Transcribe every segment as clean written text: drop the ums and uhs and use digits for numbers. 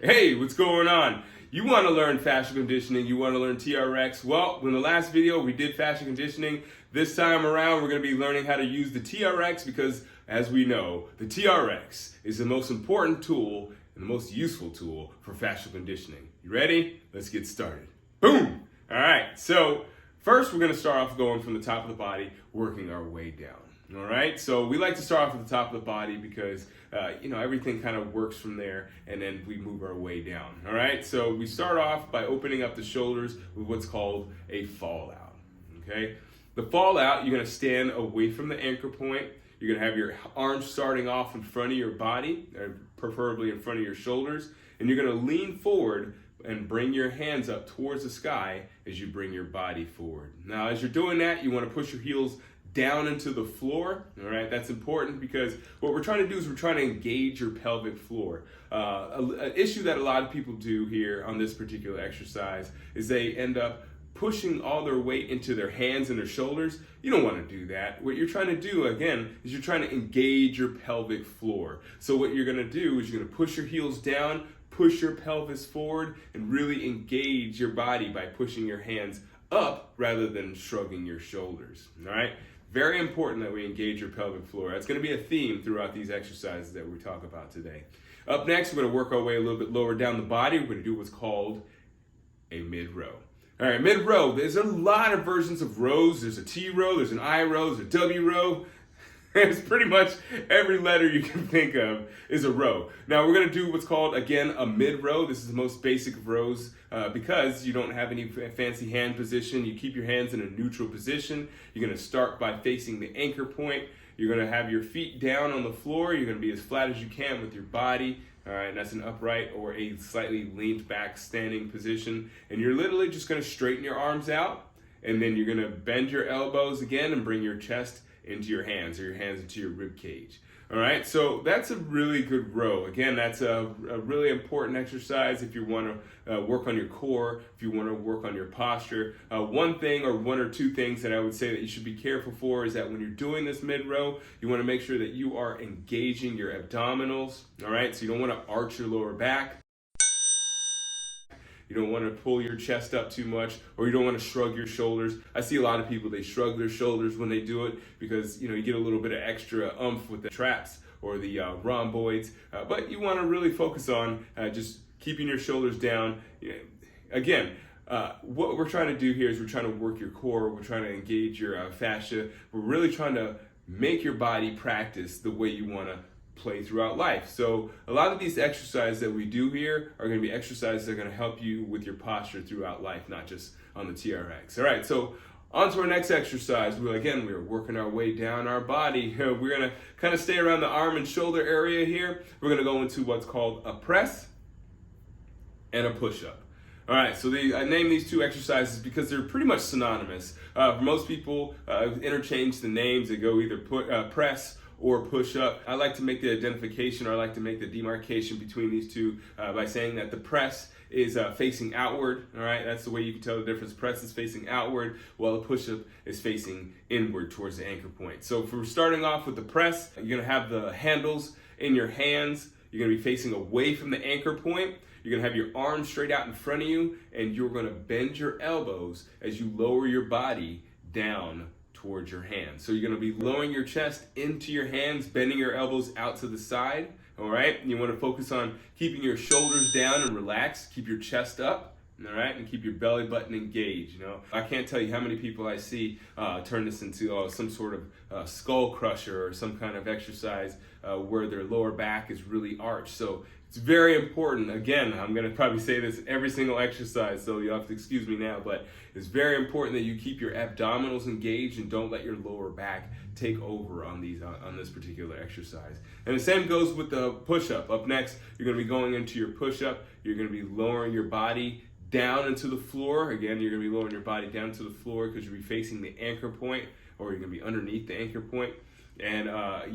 Hey, what's going on? You want to learn fascia conditioning, you want to learn TRX. Well, in the last video we did fascia conditioning. This time around we're going to be learning how to use the TRX because, as we know, the TRX is the most important tool and the most useful tool for fascia conditioning. You ready? Let's get started. Boom! Alright, so first we're going to start off going from the top of the body, working our way down. All right, so we like to start off at the top of the body because everything kind of works from there, and then we move our way down. All right, so we start off by opening up the shoulders with what's called a fallout. Okay, the fallout, you're going to stand away from the anchor point. You're going to have your arms starting off in front of your body, preferably in front of your shoulders, and you're going to lean forward and bring your hands up towards the sky as you bring your body forward. Now, as you're doing that, you want to push your heels down into the floor. All right, that's important because what we're trying to do is we're trying to engage your pelvic floor. An issue that a lot of people do here on this particular exercise is they end up pushing all their weight into their hands and their shoulders. You don't want to do that. What you're trying to do, again, is you're trying to engage your pelvic floor. So what you're going to do is you're going to push your heels down, push your pelvis forward, and really engage your body by pushing your hands up rather than shrugging your shoulders. All right? Very important that we engage your pelvic floor. That's going to be a theme throughout these exercises that we talk about today. Up next, we're going to work our way a little bit lower down the body. We're going to do what's called a mid-row. All right, mid-row. There's a lot of versions of rows. There's a T row, there's an I row, there's a W row. It's pretty much every letter you can think of is a row. Now we're going to do what's called, again, a mid-row. This is the most basic of rows because you don't have any fancy hand position. You keep your hands in a neutral position. You're going to start by facing the anchor point. You're going to have your feet down on the floor. You're going to be as flat as you can with your body. All right, and that's an upright or a slightly leaned back standing position. And you're literally just going to straighten your arms out. And then you're going to bend your elbows again and bring your chest into your hands or your hands into your rib cage. All right, so that's a really good row. Again, that's a really important exercise if you want to work on your core, if you want to work on your posture. One thing or one or two things that I would say that you should be careful for is that when you're doing this mid-row, you want to make sure that you are engaging your abdominals. All right, so you don't want to arch your lower back. You don't want to pull your chest up too much, or you don't want to shrug your shoulders. I see a lot of people, they shrug their shoulders when they do it because, you get a little bit of extra oomph with the traps or the rhomboids. But you want to really focus on just keeping your shoulders down. Again, what we're trying to do here is we're trying to work your core. We're trying to engage your fascia. We're really trying to make your body practice the way you want to play throughout life. So a lot of these exercises that we do here are going to be exercises that are going to help you with your posture throughout life, not just on the TRX. All right, so on to our next exercise. We're working our way down our body. We're going to kind of stay around the arm and shoulder area here. We're going to go into what's called a press and a push-up. All right, so I named these two exercises because they're pretty much synonymous. For most people, interchange the names. They go either press or push up. I like to make the identification, or I like to make the demarcation between these two by saying that the press is facing outward. All right, that's the way you can tell the difference. Press is facing outward, while the push-up is facing inward towards the anchor point. So if we're starting off with the press, you're gonna have the handles in your hands. You're gonna be facing away from the anchor point. You're gonna have your arms straight out in front of you, and you're gonna bend your elbows as you lower your body down towards your hands. So you're going to be lowering your chest into your hands, bending your elbows out to the side. All right, and you want to focus on keeping your shoulders down and relaxed. Keep your chest up. All right, and keep your belly button engaged. I can't tell you how many people I see turn this into some sort of skull crusher or some kind of exercise where their lower back is really arched. So it's very important. Again, I'm going to probably say this every single exercise, so you'll have to excuse me now, but it's very important that you keep your abdominals engaged and don't let your lower back take over on this particular exercise. And the same goes with the push-up. Up next, you're going to be going into your push-up. You're going to be lowering your body down into the floor. Again, you're going to be lowering your body down to the floor because you'll be facing the anchor point, or you're going to be underneath the anchor point. And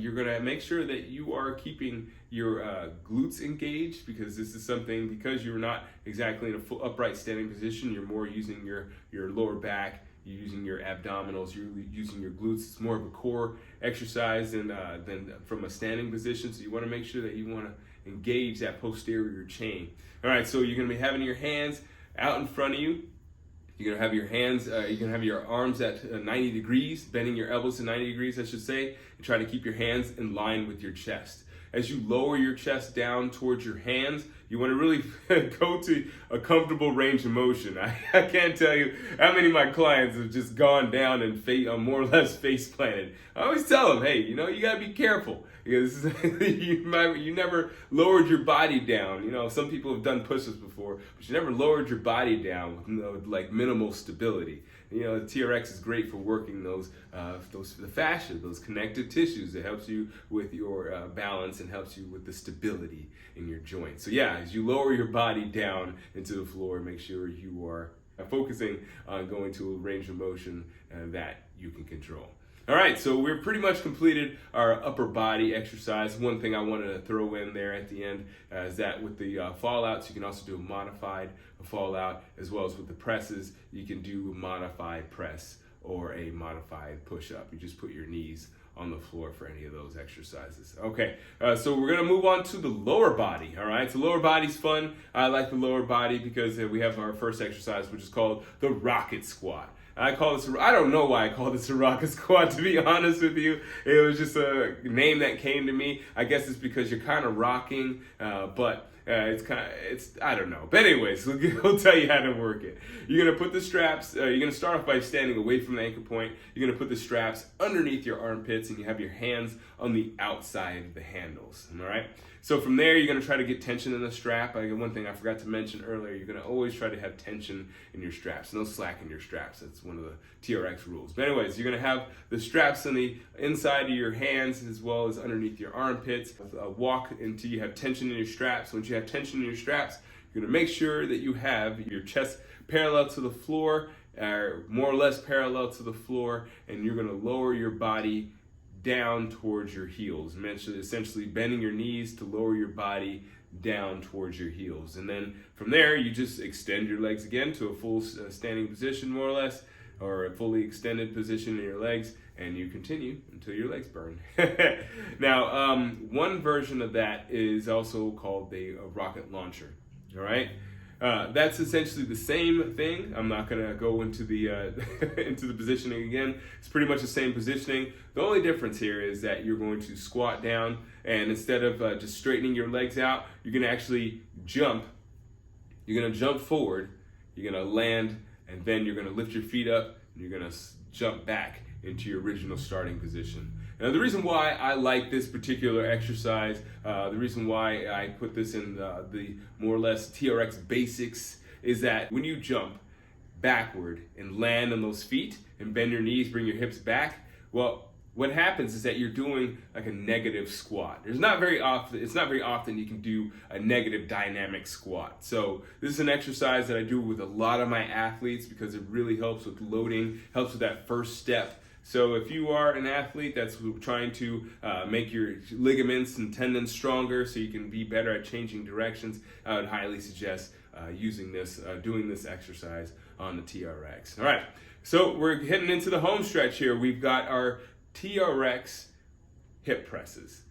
you're going to make sure that you are keeping your glutes engaged, because this is something, because you're not exactly in a full upright standing position, you're more using your lower back, you're using your abdominals, you're using your glutes. It's more of a core exercise than from a standing position. So you want to make sure that you want to engage that posterior chain. All right, so you're gonna be having your hands out in front of you. You're gonna have your hands, you're gonna have your arms at 90 degrees, bending your elbows to 90 degrees, I should say, and try to keep your hands in line with your chest. As you lower your chest down towards your hands, you want to really go to a comfortable range of motion. I can't tell you how many of my clients have just gone down and more or less face planted. I always tell them, hey, you got to be careful because you never lowered your body down. Some people have done push-ups before, but you never lowered your body down with like minimal stability. The TRX is great for working the fascia, those connective tissues. It helps you with your balance and helps you with the stability in your joints. So yeah, as you lower your body down into the floor, make sure you are focusing on going to a range of motion that you can control. All right, so we're pretty much completed our upper body exercise. One thing I wanted to throw in there at the end is that with the fallouts, you can also do a modified fallout, as well as with the presses, you can do a modified press or a modified push-up. You just put your knees on the floor for any of those exercises. Okay, so we're gonna move on to the lower body, all right? So lower body's fun. I like the lower body because we have our first exercise, which is called the rocket squat. I don't know why I called this a rocket squat, to be honest with you. It was just a name that came to me. I guess it's because you're kind of rocking, but I don't know. But anyways, we'll tell you how to work it. You're gonna put the straps, you're gonna start off by standing away from the anchor point. You're gonna put the straps underneath your armpits and you have your hands on the outside of the handles, all right? So from there, you're gonna try to get tension in the strap. One thing I forgot to mention earlier, you're gonna always try to have tension in your straps. No slack in your straps. That's one of the TRX rules. But anyways, you're gonna have the straps on the inside of your hands as well as underneath your armpits. Walk until you have tension in your straps. Once you have tension in your straps, you're gonna make sure that you have your chest parallel to the floor, more or less parallel to the floor, and you're gonna lower your body down towards your heels, essentially bending your knees to lower your body down towards your heels. And then from there, you just extend your legs again to a full standing position, more or less, or a fully extended position in your legs, and you continue until your legs burn. Now, one version of that is also called the rocket launcher, all right? That's essentially the same thing. I'm not gonna go into the into the positioning again. It's pretty much the same positioning. The only difference here is that you're going to squat down, and instead of just straightening your legs out, you're gonna actually jump. You're gonna jump forward. You're gonna land, and then you're gonna lift your feet up, and you're gonna jump back into your original starting position. Now, the reason why I like this particular exercise, the reason why I put this in the more or less TRX basics, is that when you jump backward and land on those feet and bend your knees, bring your hips back, well, what happens is that you're doing like a negative squat. It's not very often you can do a negative dynamic squat. So this is an exercise that I do with a lot of my athletes because it really helps with loading, helps with that first step. So if you are an athlete that's trying to make your ligaments and tendons stronger so you can be better at changing directions, I would highly suggest doing this exercise on the TRX. All right, so we're heading into the home stretch here. We've got our TRX hip presses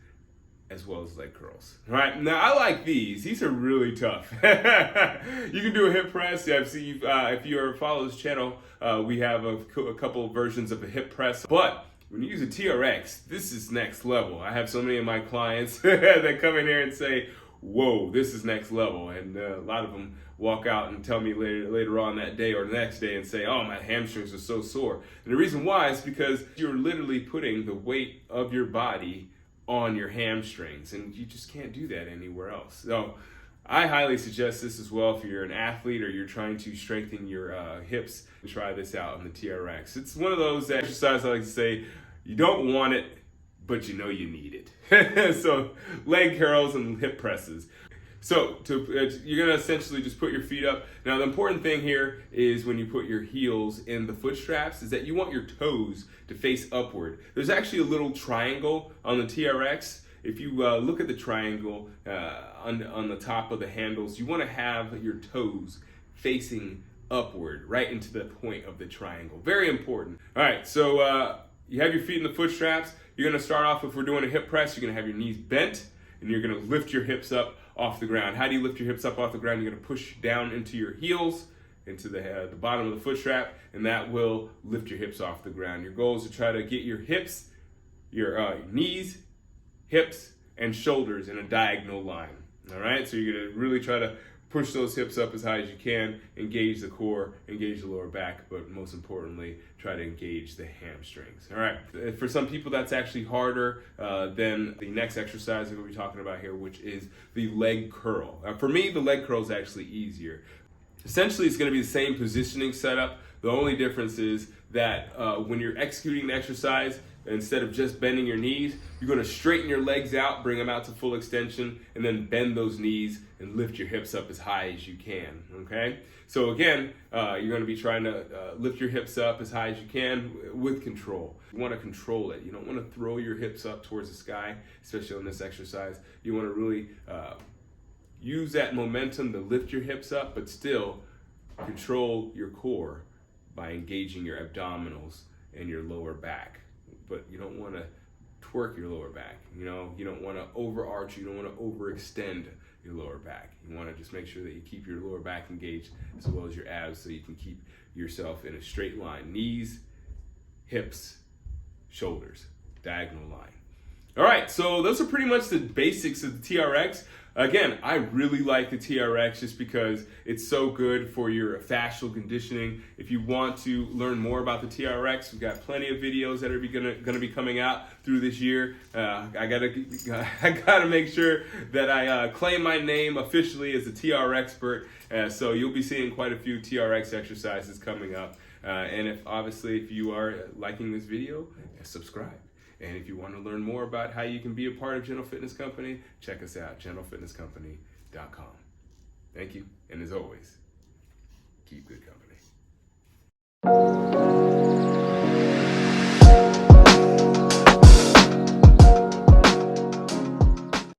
as well as leg curls. All right, now I like these. These are really tough. You can do a hip press. If you follow this channel, we have a couple of versions of a hip press. But when you use a TRX, this is next level. I have so many of my clients that come in here and say, whoa, this is next level. And a lot of them walk out and tell me later on that day or the next day and say, oh, my hamstrings are so sore. And the reason why is because you're literally putting the weight of your body on your hamstrings, and you just can't do that anywhere else. So I highly suggest this as well if you're an athlete or you're trying to strengthen your hips. Try this out on the TRX. It's one of those exercises I like to say, you don't want it, but you know you need it. So leg curls and hip presses. So you're gonna essentially just put your feet up. Now the important thing here is when you put your heels in the foot straps is that you want your toes to face upward. There's actually a little triangle on the TRX. If you look at the triangle on the top of the handles, you want to have your toes facing upward, right into the point of the triangle. Very important. All right, so you have your feet in the foot straps. You're gonna start off, if we're doing a hip press, you're gonna have your knees bent, and you're gonna lift your hips up off the ground. How do you lift your hips up off the ground? You're gonna push down into your heels, into the bottom of the foot strap, and that will lift your hips off the ground. Your goal is to try to get your hips, your knees, hips, and shoulders in a diagonal line. All right, so you're gonna really try to push those hips up as high as you can, engage the core, engage the lower back, but most importantly, try to engage the hamstrings. All right, for some people that's actually harder than the next exercise that we'll be talking about here, which is the leg curl. For me, the leg curl is actually easier. Essentially, it's gonna be the same positioning setup. The only difference is that when you're executing the exercise, instead of just bending your knees, you're gonna straighten your legs out, bring them out to full extension, and then bend those knees and lift your hips up as high as you can, okay? So again, you're gonna be trying to lift your hips up as high as you can with control. You wanna control it. You don't wanna throw your hips up towards the sky, especially on this exercise. You wanna really use that momentum to lift your hips up, but still control your core by engaging your abdominals and your lower back. But you don't want to twerk your lower back. You don't want to overarch. You don't want to overextend your lower back. You want to just make sure that you keep your lower back engaged as well as your abs, so you can keep yourself in a straight line. Knees, hips, shoulders, diagonal line. All right, so those are pretty much the basics of the TRX. Again, I really like the TRX just because it's so good for your fascial conditioning. If you want to learn more about the TRX, we've got plenty of videos that are gonna be coming out through this year. I gotta make sure that I claim my name officially as a TR expert. So you'll be seeing quite a few TRX exercises coming up. And if you are liking this video, subscribe. And if you want to learn more about how you can be a part of Gentle Fitness Company, check us out, gentlefitnesscompany.com. Thank you, and as always, keep good company.